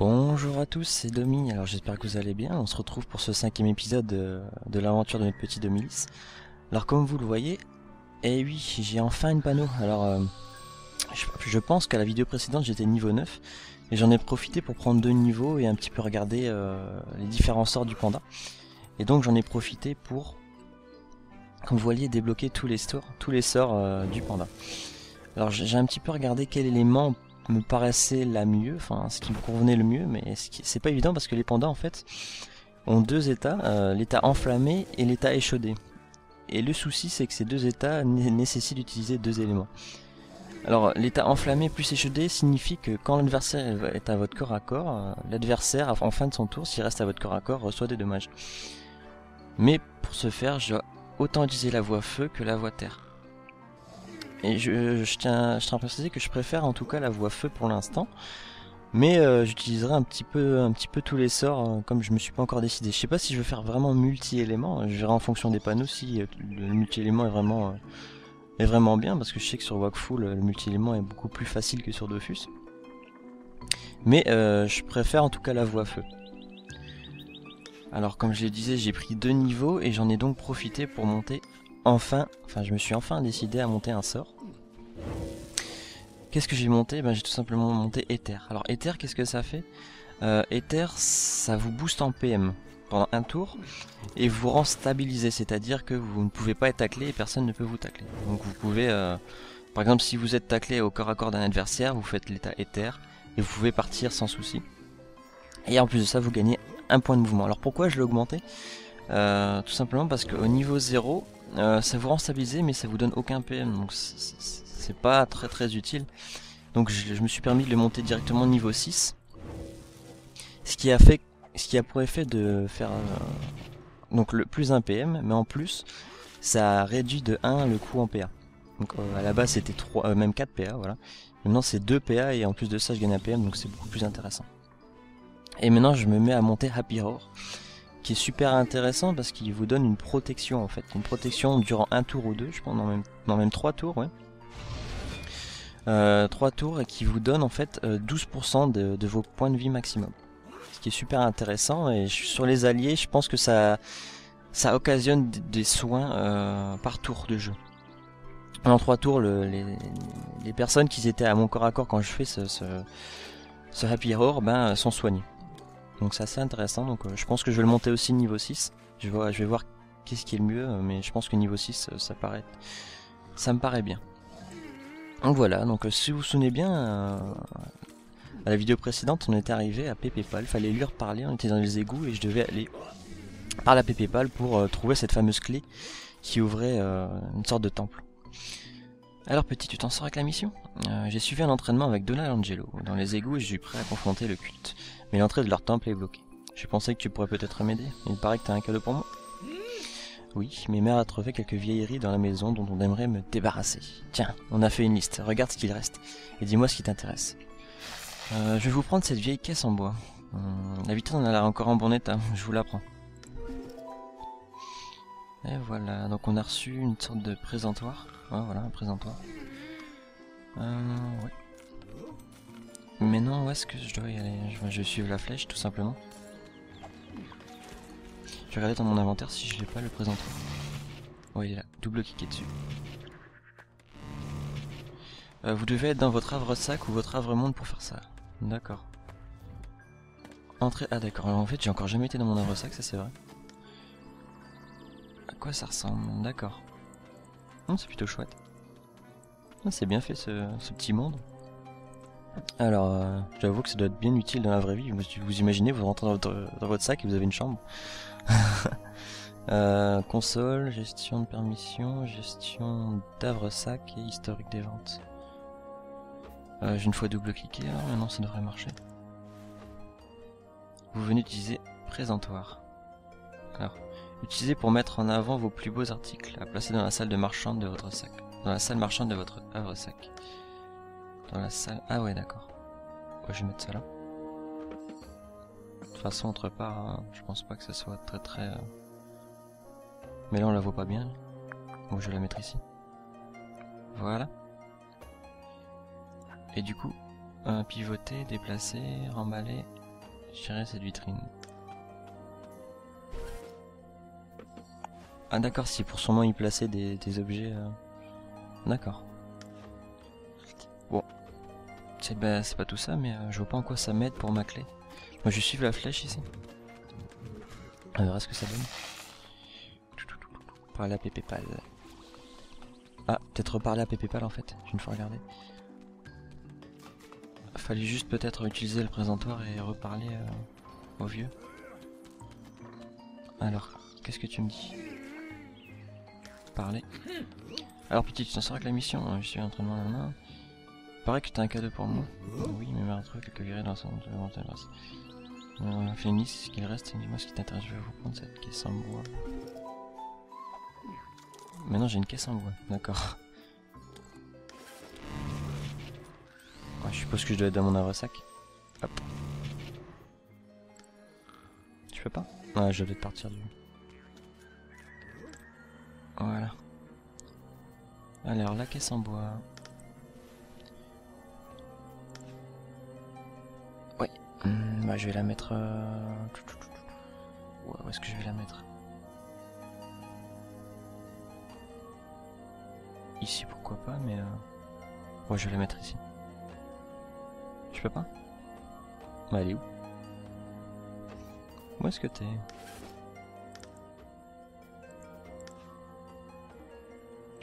Bonjour à tous, c'est Domi, alors j'espère que vous allez bien. On se retrouve pour ce 5e épisode de l'aventure de notre petit Domilis. Alors comme vous le voyez, eh oui, j'ai enfin une panneau. Alors je pense qu'à la vidéo précédente j'étais niveau 9 et j'en ai profité pour prendre 2 niveaux et un petit peu regarder les différents sorts du panda. Et donc j'en ai profité pour, comme vous voyez, débloquer tous les sorts du panda. Alors j'ai un petit peu regardé quel élément me paraissait la mieux, enfin ce qui me convenait le mieux, mais c'est pas évident parce que les pandas en fait ont deux états, l'état enflammé et l'état échaudé. Et le souci c'est que ces deux états nécessitent d'utiliser deux éléments. Alors l'état enflammé plus échaudé signifie que quand l'adversaire est à votre corps à corps, l'adversaire en fin de son tour, s'il reste à votre corps à corps, reçoit des dommages. Mais pour ce faire, je dois autant utiliser la voie feu que la voie terre. Et je tiens à préciser que je préfère en tout cas la voie feu pour l'instant. Mais j'utiliserai un petit peu tous les sorts comme je me suis pas encore décidé. Je sais pas si je veux faire vraiment multi-éléments. Je verrai en fonction des panneaux si le multi-élément est vraiment bien. Parce que je sais que sur Wakfu le multi-élément est beaucoup plus facile que sur Dofus. Mais je préfère en tout cas la voie feu. Alors comme je le disais, j'ai pris 2 niveaux et j'en ai donc profité pour monter je me suis enfin décidé à monter un sort. Qu'est-ce que j'ai monté? J'ai tout simplement monté Ether. Alors Ether, qu'est-ce que ça fait? Ether, ça vous booste en PM pendant un tour et vous rend stabilisé, c'est-à-dire que vous ne pouvez pas être taclé et personne ne peut vous tacler. Donc vous pouvez, par exemple, si vous êtes taclé au corps à corps d'un adversaire, vous faites l'état Ether et vous pouvez partir sans souci. Et en plus de ça, vous gagnez un point de mouvement. Alors pourquoi je l'ai augmenté? Tout simplement parce qu'au niveau 0, ça vous rend stabilisé mais ça vous donne aucun PM, donc c'est pas très utile. Donc je me suis permis de le monter directement niveau 6, ce qui a pour effet de faire donc le plus 1 PM, mais en plus ça réduit de 1 le coût en PA. Donc à la base c'était 3, même 4 PA, voilà. Maintenant c'est 2 PA et en plus de ça je gagne un PM, donc c'est beaucoup plus intéressant. Et maintenant je me mets à monter Happy Roar, qui est super intéressant parce qu'il vous donne une protection en fait, une protection durant un tour ou deux, je pense, même 3 tours, ouais. 3 tours et qui vous donne en fait 12% de vos points de vie maximum. Ce qui est super intéressant, et sur les alliés, je pense que ça occasionne des soins par tour de jeu. En 3 tours, les personnes qui étaient à mon corps à corps quand je fais ce Happy Roar sont soignées. Donc c'est assez intéressant, donc je pense que je vais le monter aussi niveau 6. Je vais voir qu'est-ce qui est le mieux, mais je pense que niveau 6 ça me paraît bien. Donc voilà, donc si vous vous souvenez bien, à la vidéo précédente on était arrivé à Pépépal, fallait lui reparler, on était dans les égouts et je devais aller par la Pépépal pour trouver cette fameuse clé qui ouvrait une sorte de temple. Alors petit, tu t'en sors avec la mission? J'ai suivi un entraînement avec Donatello dans les égouts et je suis prêt à confronter le culte. Mais l'entrée de leur temple est bloquée. Je pensais que tu pourrais peut-être m'aider. Il paraît que t'as un cadeau pour moi. Oui, mes mères a trouvé quelques vieilleries dans la maison dont on aimerait me débarrasser. Tiens, on a fait une liste, regarde ce qu'il reste, et dis-moi ce qui t'intéresse. Je vais vous prendre cette vieille caisse en bois. La vitrine a l'air encore en bon état, je vous la prends. Et voilà, donc on a reçu une sorte de présentoir. Ouais, voilà, un présentoir. Ouais. Maintenant, où est-ce que je dois y aller? Je vais suivre la flèche, tout simplement. Je vais regarder dans mon inventaire si je l'ai pas, le présentoir. Ouais, il est là, double-cliquer dessus. Vous devez être dans votre havre-sac ou votre havre-monde pour faire ça. D'accord. Entrée... Ah d'accord, en fait j'ai encore jamais été dans mon havre-sac, ça c'est vrai. À quoi ça ressemble? D'accord. C'est plutôt chouette. C'est bien fait ce petit monde. Alors, j'avoue que ça doit être bien utile dans la vraie vie. Vous imaginez, vous rentrez dans votre sac et vous avez une chambre. Console, gestion de permission, gestion d'havre-sac et historique des ventes. J'ai une fois double-cliqué, alors maintenant ça devrait marcher. Vous venez d'utiliser présentoir. Alors, utilisez pour mettre en avant vos plus beaux articles, à placer dans la salle de marchande de votre sac. Dans la salle marchande de votre havre-sac. Dans la salle... Ah ouais, d'accord. Ouais, je vais mettre ça là. De toute façon, autre part, je pense pas que ça soit très... Mais là, on la voit pas bien. Donc je vais la mettre ici. Voilà. Et du coup, pivoter, déplacer, remballer... Gérer cette vitrine. Ah d'accord, si pour son nom il plaçait des objets... D'accord. Bon. C'est pas tout ça, mais je vois pas en quoi ça m'aide pour ma clé. Moi je suis la flèche ici. On verra ce que ça donne. Parler à Pépépal. Ah, peut-être reparler à Pépépal en fait, j'ai une fois regardé. Fallait juste peut-être utiliser le présentoir et reparler au vieux. Alors, qu'est-ce que tu me dis? Parler. Alors petit, tu t'en sors avec la mission, je suis en train de demander un. Paraît que t'as un cadeau pour moi. Oui, mais m'a retrouvé quelques virées dans son inventaire. Fais une liste, ce qu'il reste, dis-moi ce qui t'intéresse, je vais vous prendre cette caisse en bois. Maintenant j'ai une caisse en bois, d'accord. Ouais, je suppose que je dois être dans mon havre-sac. Hop. Tu peux pas? Ouais, je dois peut-être partir du... Voilà. Alors, la caisse en bois. Oui. Bah, je vais la mettre... Où est-ce que je vais la mettre? Ici, pourquoi pas, mais... Ouais, je vais la mettre ici. Je peux pas? Bah, elle est où? Où est-ce que t'es?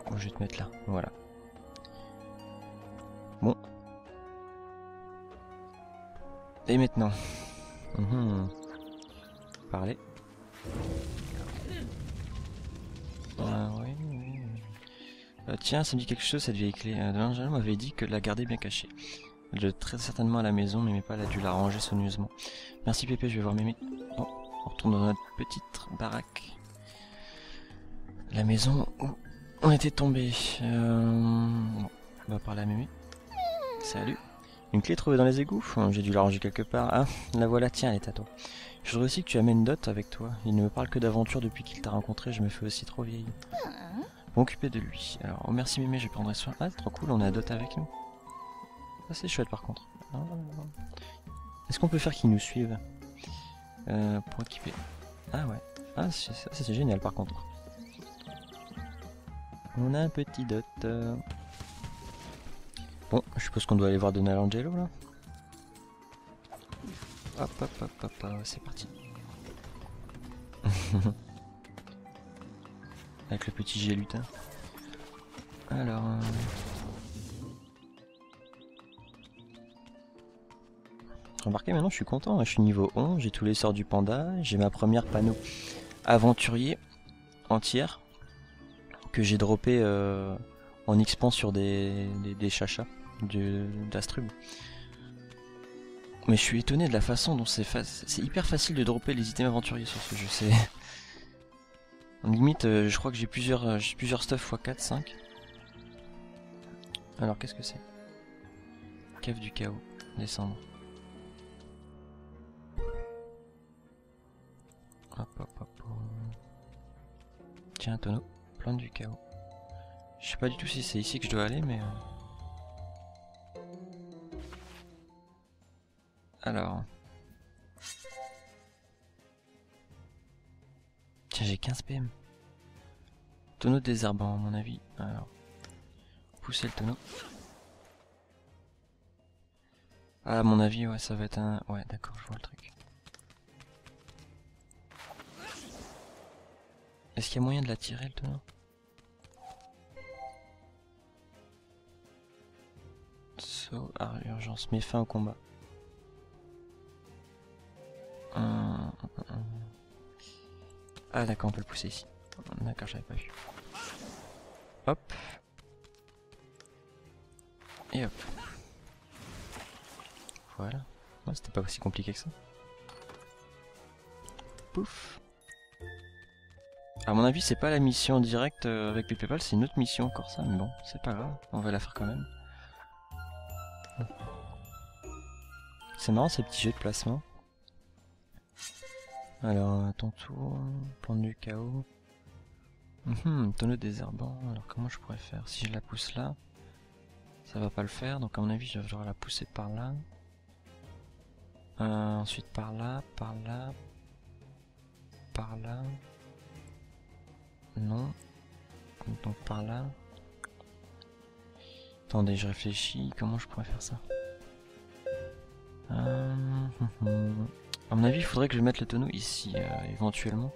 Oh, je vais te mettre là, voilà. Bon. Et maintenant? Parler. Oui. Tiens, ça me dit quelque chose cette vieille clé. L'ingénieur m'avait dit que la garder bien cachée. Elle doit très certainement à la maison, mais pas, elle a dû la ranger soigneusement. Merci Pépé, je vais voir Mémé. Oh, on retourne dans notre petite baraque. La maison où on était tombé. Bon, on va parler à Mémé. Salut. Une clé trouvée dans les égouts? J'ai dû la ranger quelque part. Ah, la voilà, tiens, elle est à toi. Je voudrais aussi que tu amènes Dot avec toi. Il ne me parle que d'aventure depuis qu'il t'a rencontré, je me fais aussi trop vieille. M'occuper de lui. Alors, oh merci Mémé, je prendrai soin. Ah, trop cool, on a Dot avec nous. Ah, c'est chouette par contre. Est-ce qu'on peut faire qu'ils nous suivent pour équiper? Ah ouais. Ah, ça c'est génial par contre. On a un petit Dot. Bon, je suppose qu'on doit aller voir Donald-Angelo là. Hop, c'est parti. Avec le petit gilet lutin. Alors... Remarquez, maintenant je suis content, je suis niveau 11, j'ai tous les sorts du panda, j'ai ma première panneau aventurier entière que j'ai droppé en expand sur des chachas d'Astrub. Mais je suis étonné de la façon dont c'est hyper facile de dropper les items aventuriers sur ce jeu. C'est limite, je crois que j'ai plusieurs stuff x4, 5. Alors qu'est-ce que c'est? Cave du chaos, descendre. Hop. Tiens, un tonneau, plante du chaos. Je sais pas du tout si c'est ici que je dois aller, mais... Alors... Tiens, j'ai 15 PM. Tonneau désherbant, à mon avis. Alors... Pousser le tonneau. Ah, à mon avis, ouais, ça va être un... Ouais, d'accord, je vois le truc. Est-ce qu'il y a moyen de la tirer, le tonneau? Saut, urgence, met fin au combat. Ah d'accord, on peut le pousser ici. D'accord, j'avais pas vu. Hop. Et hop. Voilà. Ouais, c'était pas aussi compliqué que ça. Pouf. À mon avis, c'est pas la mission directe avec Pépépal, c'est une autre mission encore ça, mais bon, c'est pas grave, on va la faire quand même. C'est marrant ces petits jeux de placement. Alors, à ton tour, plante du chaos. Tonneau désherbant, alors comment je pourrais faire? Si je la pousse là, ça va pas le faire, donc à mon avis je vais devoir la pousser par là. Ensuite par là, par là, par là. Non. Donc par là. Attendez, je réfléchis. Comment je pourrais faire ça? À mon avis, il faudrait que je mette le tonneau ici, éventuellement.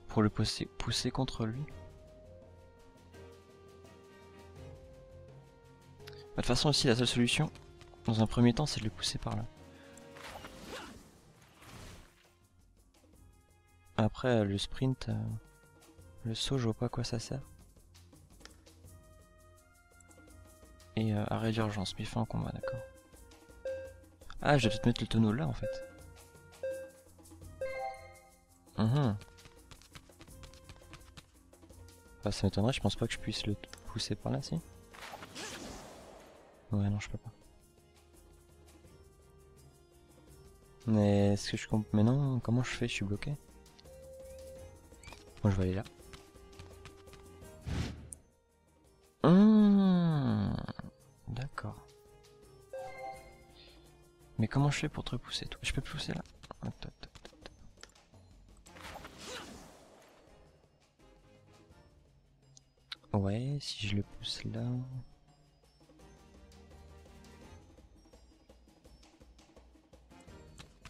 Pour le pousser contre lui. De toute façon, aussi, la seule solution, dans un premier temps, c'est de le pousser par là. Après, le sprint, le saut, je vois pas à quoi ça sert. Et arrêt d'urgence, mais fin en combat, d'accord. Ah, je vais peut-être mettre le tonneau là, en fait. Bah, ça m'étonnerait, je pense pas que je puisse le pousser par là, si. Ouais, non, je peux pas. Mais est-ce que je comprends? Mais non, comment je fais? Je suis bloqué. Bon, je vais aller là. D'accord. Mais comment je fais pour te repousser, toi? Je peux pousser là? Ouais, si je le pousse là...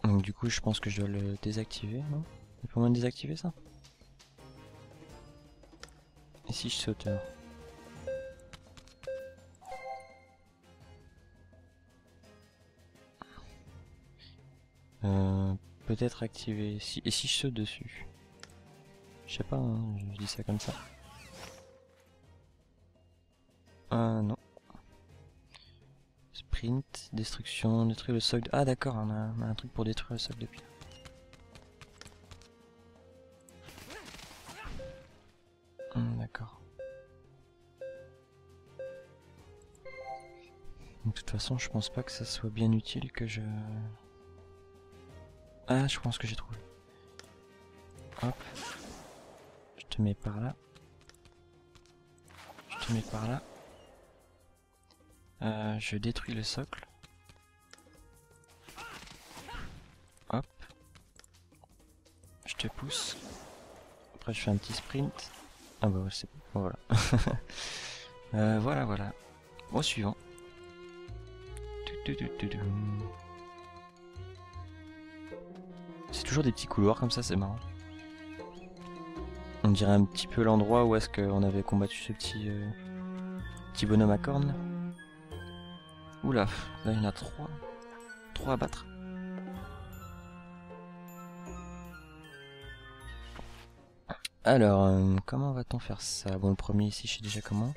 Donc du coup, je pense que je dois le désactiver, non? Il faut moins désactiver ça? Et si je saute alors? Peut-être activer... Et si je saute dessus? Je sais pas, hein, je dis ça comme ça. Non. Sprint, destruction, détruire le socle... Ah d'accord, on a un truc pour détruire le socle depuis là. D'accord. De toute façon, je pense pas que ça soit bien utile que je... Ah, je pense que j'ai trouvé. Hop. Je te mets par là. Je te mets par là. Je détruis le socle. Hop. Je te pousse. Après, je fais un petit sprint. Ah bah ouais, c'est bon. Voilà. Voilà. Au suivant. C'est toujours des petits couloirs comme ça, c'est marrant. On dirait un petit peu l'endroit où est-ce qu'on avait combattu ce petit bonhomme à cornes. Oula, là il y en a 3. 3 à battre. Alors, comment va-t-on faire ça? Bon, le premier ici, je sais déjà comment.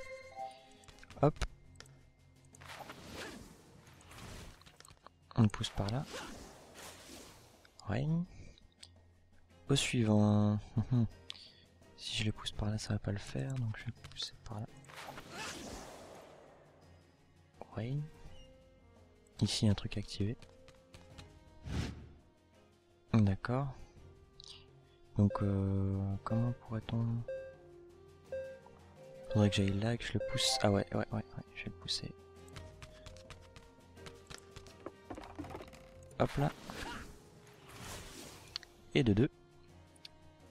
Hop. On le pousse par là. Ouais. Au suivant. Si je le pousse par là, ça va pas le faire, donc je vais le pousser par là. Ouais. Ici, un truc activé. D'accord. Donc, comment pourrait-on... Faudrait que j'aille là, que je le pousse. Ah ouais, je vais le pousser. Hop là. Et de 2.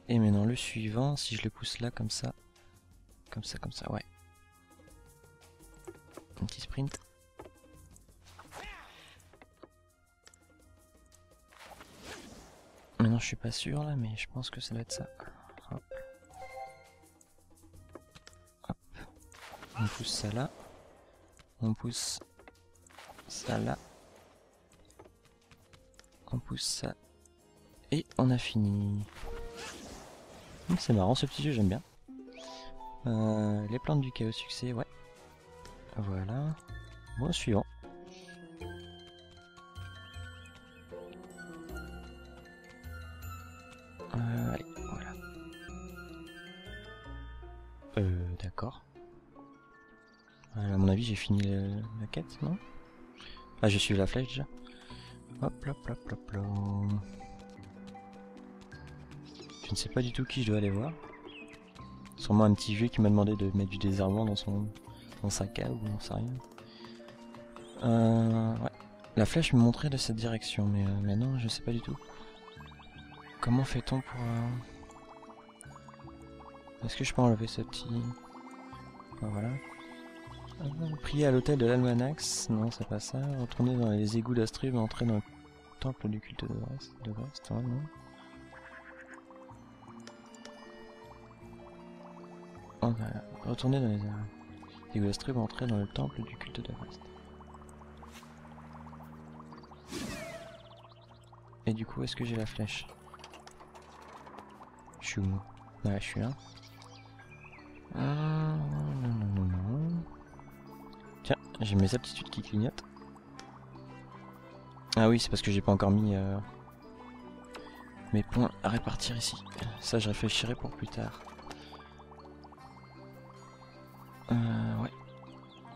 Et maintenant le suivant, si je le pousse là, comme ça, ouais. Un petit sprint. Maintenant je suis pas sûr là, mais je pense que ça doit être ça. Hop. Hop. On pousse ça là. On pousse ça là. On pousse ça. Et on a fini. C'est marrant ce petit jeu, j'aime bien. Les plantes du chaos succès, ouais. Voilà. Bon, suivant. Allez, voilà. D'accord. À mon avis, j'ai fini la quête, non? Ah, je suis la flèche déjà. Hop, hop, hop, hop, hop. Je ne sais pas du tout qui je dois aller voir. Sûrement un petit vieux qui m'a demandé de mettre du désherbant dans sa cave ou j'en sais rien. Ouais. La flèche me montrait de cette direction, mais maintenant je sais pas du tout. Comment fait-on pour... Est-ce que je peux enlever ce petit... Ah, voilà. Prier à l'hôtel de l'Almanax, non c'est pas ça. Retourner dans les égouts d'Astrub, entrer dans le temple du culte de Vrest, hein, non. Oh, voilà. Retourner dans les égouts d'Astrub, entrer dans le temple du culte de Vrest. Et du coup, est-ce que j'ai la flèche? Je suis où? Ouais, je suis là. Non. Tiens, j'ai mes aptitudes qui clignotent. Ah oui, c'est parce que j'ai pas encore mis mes points à répartir ici. Ça, je réfléchirai pour plus tard. Ouais.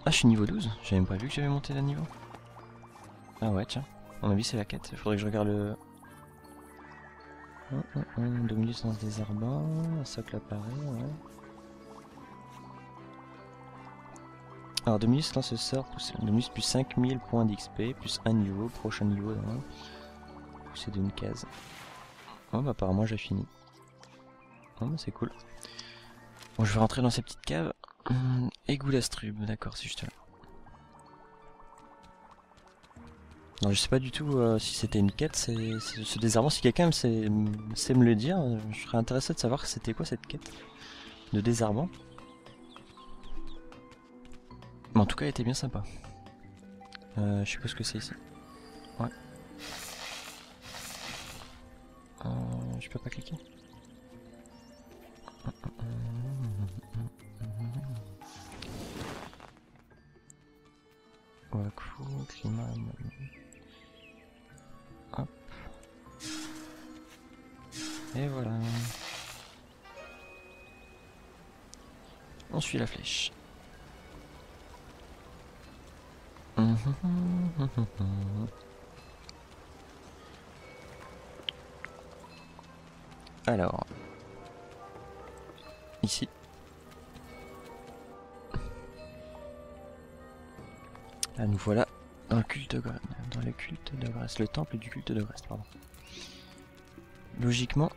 Ah, je suis niveau 12. J'avais même pas vu que j'avais monté d'un niveau. Ah ouais, tiens. À mon avis, c'est la quête. Il faudrait que je regarde le... 2 minutes dans ce désherbant. Un socle apparaît, ouais. Alors 2 minutes dans ce sort, 2 minutes plus 5000 points d'XP, plus 1 niveau, prochain niveau, pousser d'une case. Oh bah apparemment j'ai fini. Oh bah c'est cool. Bon, je vais rentrer dans ces petites caves. Égout d'Astrub, d'accord, c'est juste là. Non, je sais pas du tout si c'était une quête, c'est ce désherbant. Si quelqu'un sait me le dire, je serais intéressé de savoir c'était quoi cette quête de désherbant. Mais en tout cas, elle était bien sympa. Je sais pas ce que c'est ici. Ouais. Je peux pas cliquer. Wakfu, climat. Hop. Et voilà. On suit la flèche. Alors, ici. Là, nous voilà dans le culte de Vrest, le temple du culte de Vrest, pardon. Logiquement,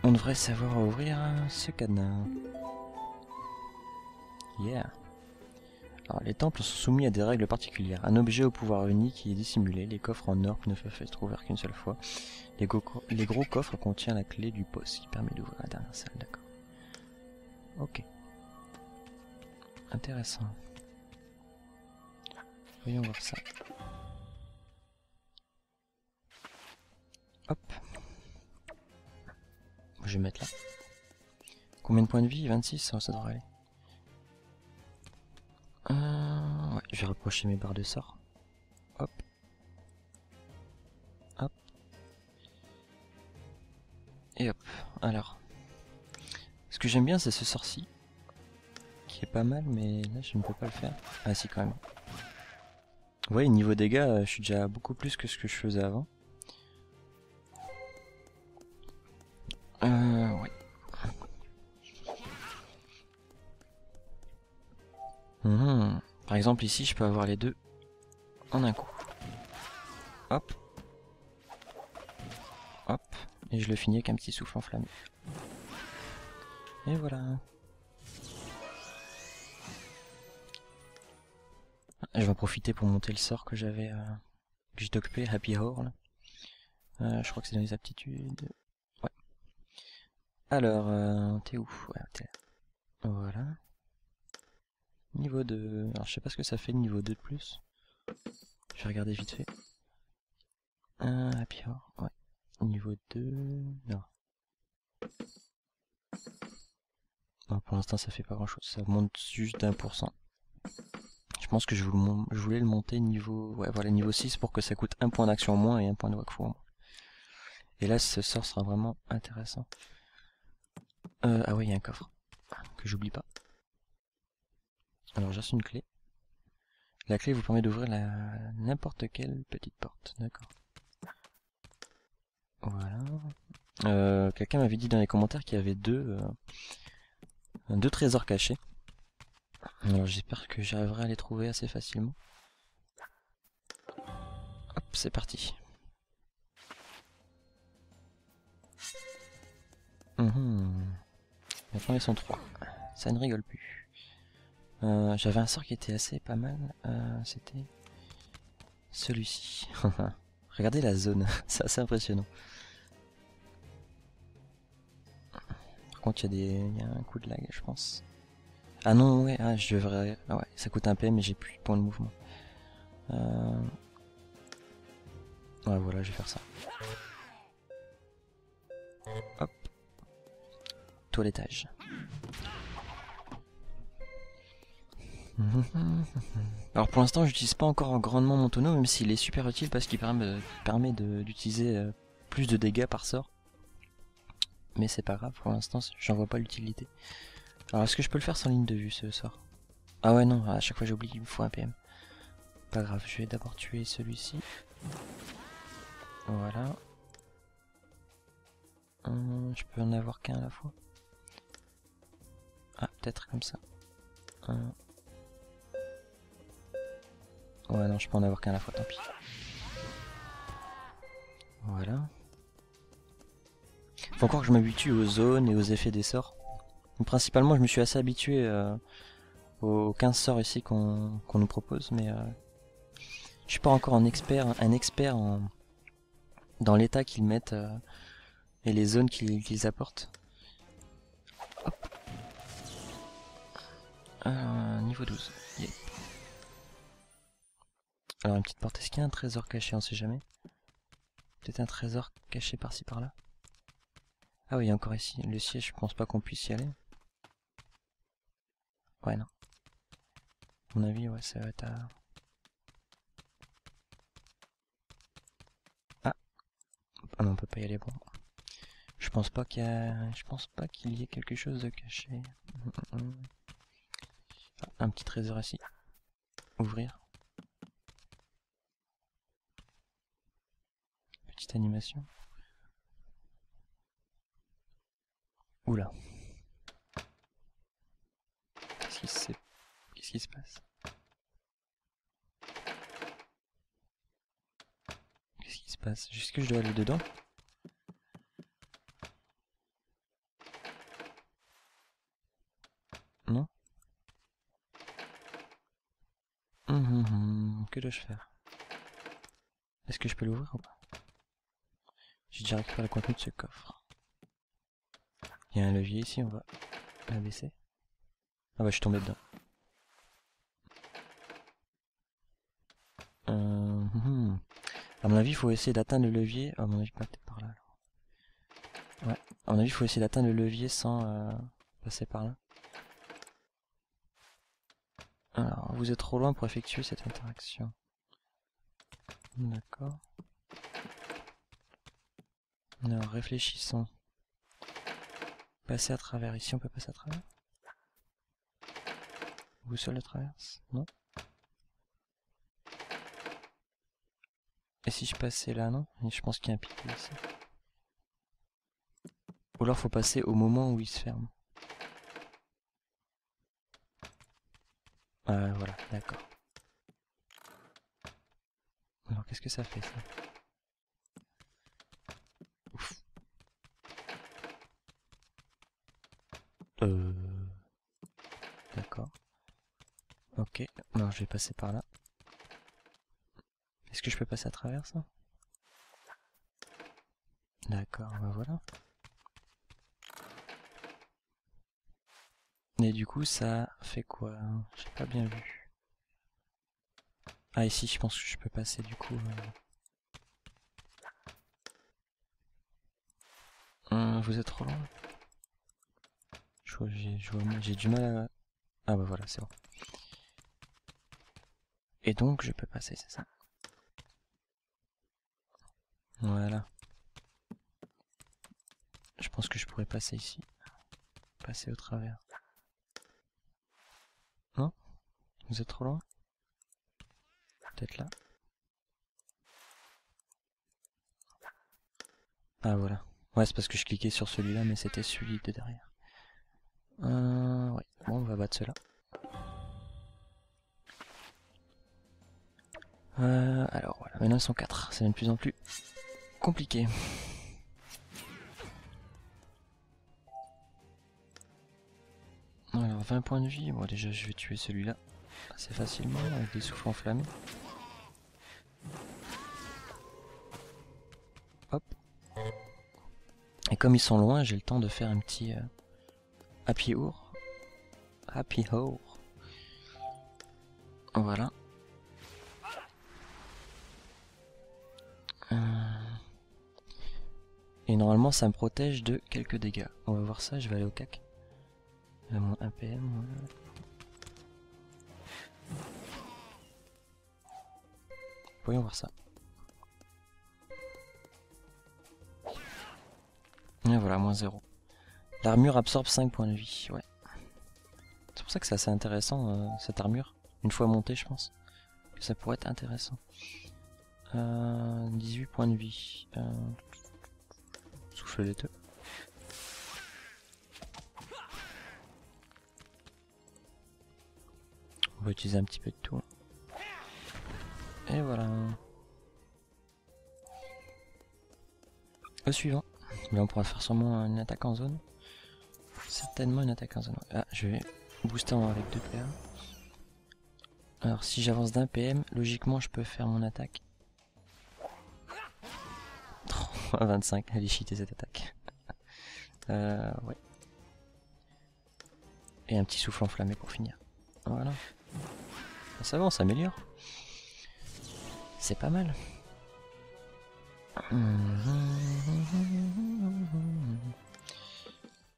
on devrait savoir ouvrir ce cadenas. Yeah. Alors, les temples sont soumis à des règles particulières. Un objet au pouvoir unique y est dissimulé. Les coffres en or ne peuvent être ouverts qu'une seule fois. Les gros coffres contiennent la clé du poste qui permet d'ouvrir la dernière salle, d'accord. Ok. Intéressant. Voyons voir ça. Hop. Je vais mettre là. Combien de points de vie? 26, ça devrait aller. Ouais, je vais rapprocher mes barres de sort. Hop. Hop. Et hop. Alors. Ce que j'aime bien, c'est ce sort-ci. Qui est pas mal, mais là, je ne peux pas le faire. Ah si, quand même. Vous voyez, niveau dégâts, je suis déjà beaucoup plus que ce que je faisais avant. Ouais. Par exemple, ici, je peux avoir les deux en un coup. Hop. Hop. Et je le finis avec un petit souffle enflammé. Et voilà. Je vais en profiter pour monter le sort que j'avais, que j'ai occupé, Happy Hour. Je crois que c'est dans les aptitudes. Ouais. Alors, t'es où? Ouais, t'es là. Voilà. Niveau 2. Alors, je sais pas ce que ça fait niveau 2 de plus. Je vais regarder vite fait. Happy Hour. Ouais. Niveau 2. Non. Non, pour l'instant, ça fait pas grand chose. Ça monte juste d'1%. Je pense que je voulais le monter niveau... Ouais, voilà, niveau 6 pour que ça coûte 1 point d'action en moins et 1 point de wakfu en moins. Et là, ce sort sera vraiment intéressant. Ah ouais, il y a un coffre. Que j'oublie pas. Alors, j'ai une clé. La clé vous permet d'ouvrir n'importe quelle petite porte. D'accord. Voilà. Quelqu'un m'avait dit dans les commentaires qu'il y avait deux trésors cachés. Alors, j'espère que j'arriverai à les trouver assez facilement. c'est parti. Maintenant ils sont 3. Ça ne rigole plus. J'avais un sort qui était assez pas mal. C'était celui-ci. Regardez la zone, c'est assez impressionnant. Par contre il y a un coup de lag je pense. Ah non ouais, je devrais... Ah ouais, ça coûte un PM mais j'ai plus de points de mouvement. Ouais voilà, je vais faire ça. Hop. Toilettage. Alors pour l'instant j'utilise pas encore grandement mon tonneau, même s'il est super utile parce qu'il permet d'utiliser plus de dégâts par sort. Mais c'est pas grave, pour l'instant j'en vois pas l'utilité. Alors est-ce que je peux le faire sans ligne de vue ce sort? Ah ouais non, à chaque fois j'oublie qu'il me faut un PM. Pas grave, je vais d'abord tuer celui-ci. Voilà. Je peux en avoir qu'un à la fois. Ah, peut-être comme ça. Ouais non, je peux en avoir qu'un à la fois, tant pis. Voilà. Faut encore que je m'habitue aux zones et aux effets des sorts. Donc, principalement, je me suis assez habitué aux 15 sorts ici qu'on nous propose, mais je suis pas encore un expert dans l'état qu'ils mettent et les zones qu'ils apportent. Hop. Niveau 12. Yeah. Alors une petite porte, est-ce qu'il y a un trésor caché, on sait jamais. Peut-être un trésor caché par-ci par-là. Ah oui, il y a encore ici. Le siège, je pense pas qu'on puisse y aller. Ouais, non. À mon avis, ouais, ça va être à... Ah non, on peut pas y aller, bon. Je pense pas qu'il y ait quelque chose de caché. Ah, un petit trésor ici. Ouvrir. Petite animation. Oula. Qu'est-ce qui se passe? Qu'est-ce qui se passe? Est-ce que je dois aller dedans? Non? Que dois-je faire? Est-ce que je peux l'ouvrir ou pas? J'ai déjà récupéré le contenu de ce coffre. Il y a un levier ici, on va l'abaisser. Ah bah je suis tombé dedans. À mon avis, il faut essayer d'atteindre le levier. À mon avis, pas peut-être par là. Alors. Ouais. À mon avis, il faut essayer d'atteindre le levier sans passer par là. Alors, vous êtes trop loin pour effectuer cette interaction. D'accord. Alors, réfléchissons. Passer à travers. Ici, on peut passer à travers? Vous seul le traverse? Non? Et si je passais là, non? Je pense qu'il y a un pilier ici. Ou alors faut passer au moment où il se ferme. Voilà, d'accord. Alors qu'est-ce que ça fait ça? Ouf. D'accord. Ok, alors je vais passer par là. Est-ce que je peux passer à travers ça? D'accord, bah voilà. Et du coup ça fait quoi? J'ai pas bien vu. Ah ici je pense que je peux passer du coup. Vous êtes trop loin. J'ai du mal à... Ah bah voilà, c'est bon. Et donc je peux passer, c'est ça? Voilà. Je pense que je pourrais passer ici. Passer au travers. Non? Vous êtes trop loin? Peut-être là? Ah voilà. Ouais, c'est parce que je cliquais sur celui-là, mais c'était celui de derrière. Ouais. Bon, on va battre cela. Alors voilà, maintenant ils sont 4, c'est de plus en plus compliqué. Alors 20 points de vie, bon déjà je vais tuer celui-là assez facilement avec des souffles enflammés. Hop. Et comme ils sont loin, j'ai le temps de faire un petit happy hour. Happy hour. Voilà. Et normalement ça me protège de quelques dégâts. On va voir ça, je vais aller au cac. Mon 1 PM. Voyons voir ça. Et voilà, moins 0. L'armure absorbe 5 points de vie, ouais. C'est pour ça que c'est assez intéressant, cette armure. Une fois montée, je pense que ça pourrait être intéressant. 18 points de vie. Souffle les deux. On va utiliser un petit peu de tout. Et voilà. Le suivant. Là on pourra faire sûrement une attaque en zone. Certainement une attaque en zone. Ah, je vais booster avec 2 PA. Alors si j'avance d'un PM, logiquement je peux faire mon attaque. 25, elle est cheatée cette attaque. Ouais. Et un petit souffle enflammé pour finir. Voilà. Ça va, on s'améliore. C'est pas mal.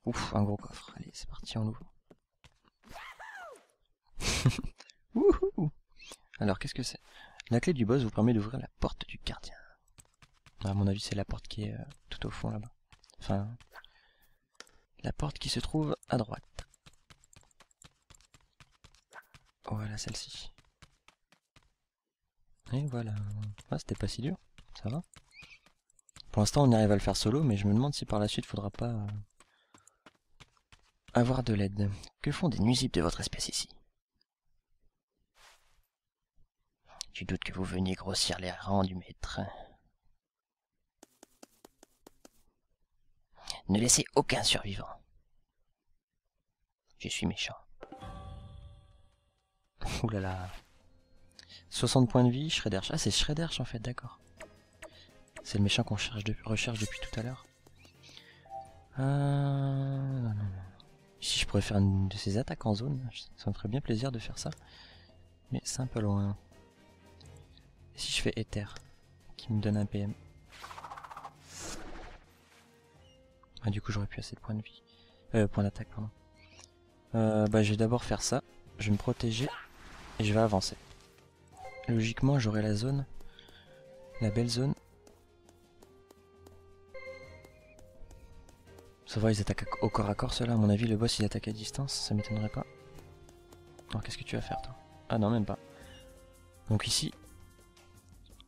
Ouf, un gros coffre. Allez, c'est parti, on l'ouvre. Alors, qu'est-ce que c'est? La clé du boss vous permet d'ouvrir la porte du gardien. À mon avis, c'est la porte qui est tout au fond là-bas. Enfin, la porte qui se trouve à droite. Voilà celle-ci. Et voilà. Ah, c'était pas si dur. Ça va. Pour l'instant, on arrive à le faire solo, mais je me demande si par la suite, faudra pas avoir de l'aide. Que font des nuisibles de votre espèce ici? Je doute que vous veniez grossir les rangs du maître. Ne laissez aucun survivant. Je suis méchant. Ouh là là. 60 points de vie, Shredderch. Ah, c'est Shredderch en fait, d'accord. C'est le méchant qu'on recherche depuis tout à l'heure. Non. Si je pourrais faire une de ces attaques en zone, ça me ferait bien plaisir de faire ça. Mais c'est un peu loin. Et si je fais Ether, qui me donne un PM. Ah, du coup j'aurais plus assez de points de vie. Points d'attaque, pardon. Je vais d'abord faire ça. Je vais me protéger. Et je vais avancer. Logiquement j'aurai la zone. La belle zone. Ça va, ils attaquent au corps à corps, ceux-là. À mon avis, le boss, il attaque à distance. Ça m'étonnerait pas. Alors, qu'est-ce que tu vas faire, toi? Ah non, même pas. Donc ici,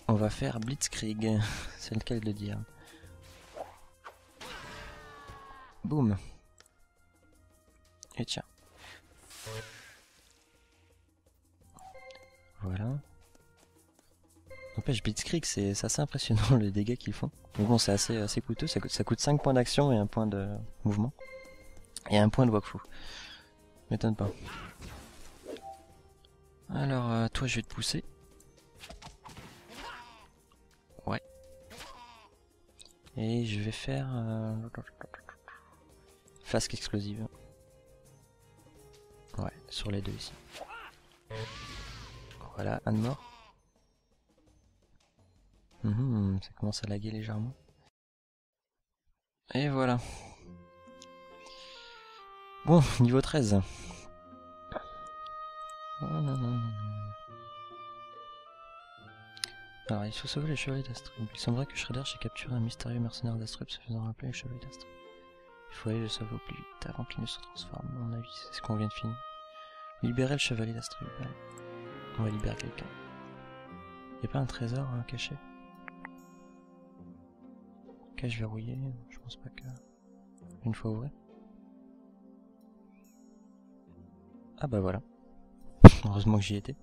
on va faire Blitzkrieg. C'est le cas de le dire. Boum. Et tiens. Voilà. N'empêche, Blitzkrieg, c'est assez impressionnant les dégâts qu'ils font. Mais bon, c'est assez coûteux. Ça coûte 5 points d'action et 1 point de mouvement. Et 1 point de wakfu. M'étonne pas. Alors, toi, je vais te pousser. Ouais. Et je vais faire... flasque explosive. Ouais, sur les deux ici. Voilà, un de mort. Ça commence à laguer légèrement. Et voilà. Bon, niveau 13. Oh, non. Alors, il faut sauver les chevaliers d'Astrub. Il semblerait que Shredder ait capturé un mystérieux mercenaire d'Astrub se faisant rappeler les chevaliers d'Astrub. Il faut aller le sauver au plus vite avant qu'il ne se transforme. À mon avis, c'est ce qu'on vient de finir. Libérer le chevalier d'Astrub. On va libérer quelqu'un. Y'a pas un trésor caché? Cache verrouillé? Je pense pas que... Une fois ouvert. Ah bah voilà. Heureusement que j'y étais.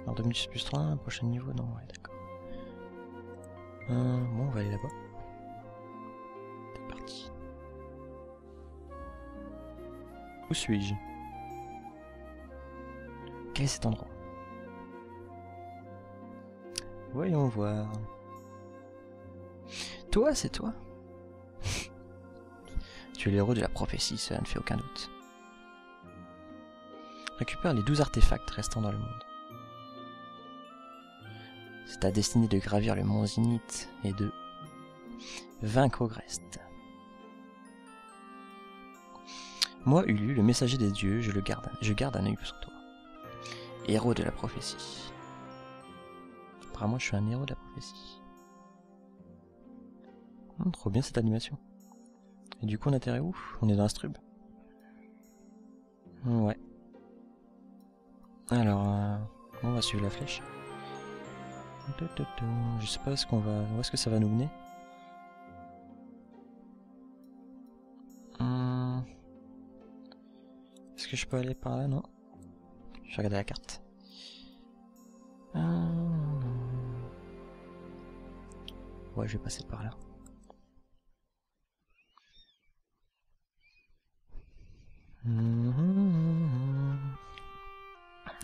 Alors 2 minutes plus 3, prochain niveau, non, ouais, d'accord. Bon, on va aller là-bas. C'est parti. Où suis-je? Quel est cet endroit? Voyons voir. Toi, c'est toi? Tu es l'héros de la prophétie, cela ne fait aucun doute. Récupère les 12 artefacts restants dans le monde. C'est ta destinée de gravir le mont Zenith et de vaincre Ogrest. Moi, Ulu, le messager des dieux, je garde un œil sur toi. Héros de la prophétie. Apparemment, je suis un héros de la prophétie. Trop bien cette animation. Et du coup, on atterrit où? On est dans Astrub. Ouais. Alors, on va suivre la flèche. Je sais pas où est-ce que ça va nous mener. Est-ce que je peux aller par là? Non. Je vais regarder la carte. Ouais, je vais passer par là.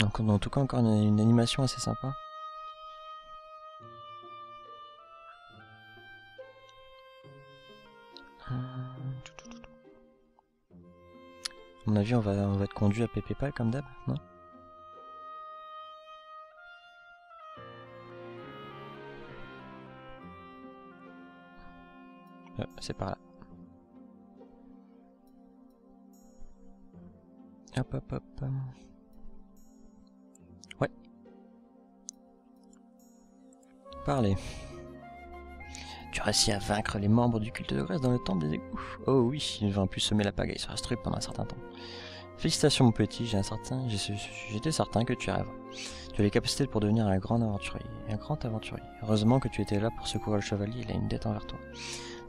Donc, en tout cas, encore une animation assez sympa. À mon avis, on va être conduit à Pépépal comme d'hab, non? C'est par là. Hop hop hop. Ouais. Parlez. Tu as réussi à vaincre les membres du culte de Grèce dans le temple des égouts. Oh oui, ils ont pu semer la pagaille sur Astrub pendant un certain temps. Félicitations mon petit, j'étais certain que tu arriveras. Tu as les capacités pour devenir un grand aventurier. Heureusement que tu étais là pour secourir le chevalier, il a une dette envers toi.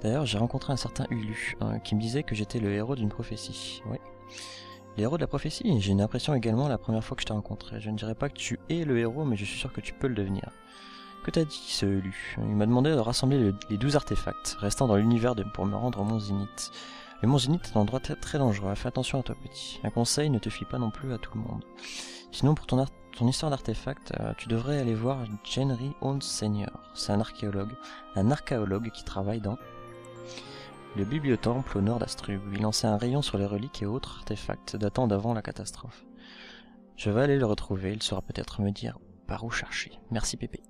D'ailleurs, j'ai rencontré un certain Ulu, qui me disait que j'étais le héros d'une prophétie. Oui. Les héros de la prophétie, j'ai une impression également la première fois que je t'ai rencontré. Je ne dirais pas que tu es le héros, mais je suis sûr que tu peux le devenir. Que t'as dit ce Ulu? Il m'a demandé de rassembler les 12 artefacts restant dans l'univers pour me rendre au mont Zenith. Le mont Zenith est un endroit très dangereux, fais attention à toi petit. Un conseil, ne te fie pas non plus à tout le monde. Sinon pour ton histoire d'artefact, tu devrais aller voir Jenry Hound Senior. C'est un archéologue qui travaille dans le bibliotemple au nord d'Astrub. Il lançait un rayon sur les reliques et autres artefacts datant d'avant la catastrophe. Je vais aller le retrouver, il saura peut-être me dire par où chercher. Merci Pépé.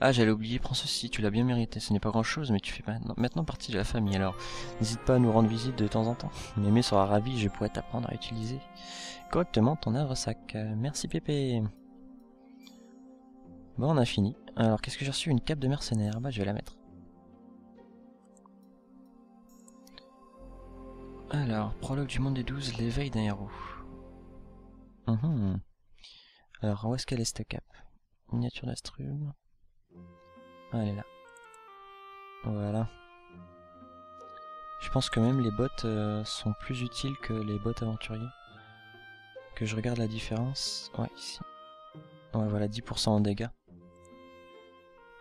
Ah, j'allais oublier, prends ceci, tu l'as bien mérité. Ce n'est pas grand chose, mais tu fais maintenant partie de la famille, alors n'hésite pas à nous rendre visite de temps en temps. Mémé sera ravie, je pourrais t'apprendre à utiliser correctement ton havre-sac. Merci Pépé. Bon, on a fini. Alors, qu'est-ce que j'ai reçu? Une cape de mercenaire. Bah, je vais la mettre. Alors, prologue du monde des 12, l'éveil d'un héros. Alors, où est-ce qu'elle est cette cape? Miniature d'Astrub. Ah, elle est là. Voilà. Je pense que même les bottes sont plus utiles que les bottes aventuriers. Que je regarde la différence. Ouais, ici. Ouais, voilà, 10% en dégâts.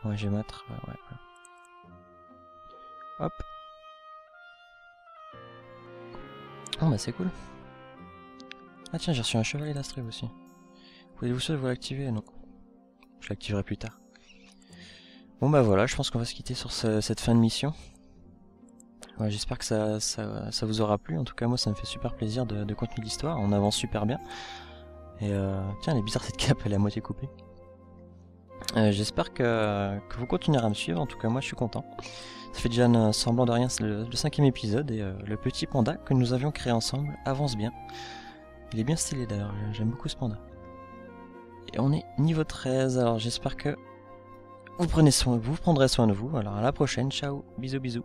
Ouais, je vais mettre... ouais, voilà. Hop. Oh, bah c'est cool. Ah tiens, j'ai reçu un chevalier d'Astrub aussi. Pouvez-vous seul vous l'activer? Non. Je l'activerai plus tard. Bon bah voilà, je pense qu'on va se quitter sur cette fin de mission. Ouais, j'espère que ça vous aura plu. En tout cas, moi, ça me fait super plaisir de continuer l'histoire. On avance super bien. Et tiens, elle est bizarre cette cape, elle est à moitié coupée. J'espère que vous continuerez à me suivre. En tout cas, moi, je suis content. Ça fait déjà un semblant de rien, c'est le 5e épisode. Et le petit panda que nous avions créé ensemble avance bien. Il est bien stylé d'ailleurs, j'aime beaucoup ce panda. Et on est niveau 13, alors j'espère que vous prendrez soin de vous. Alors à la prochaine, ciao, bisous bisous.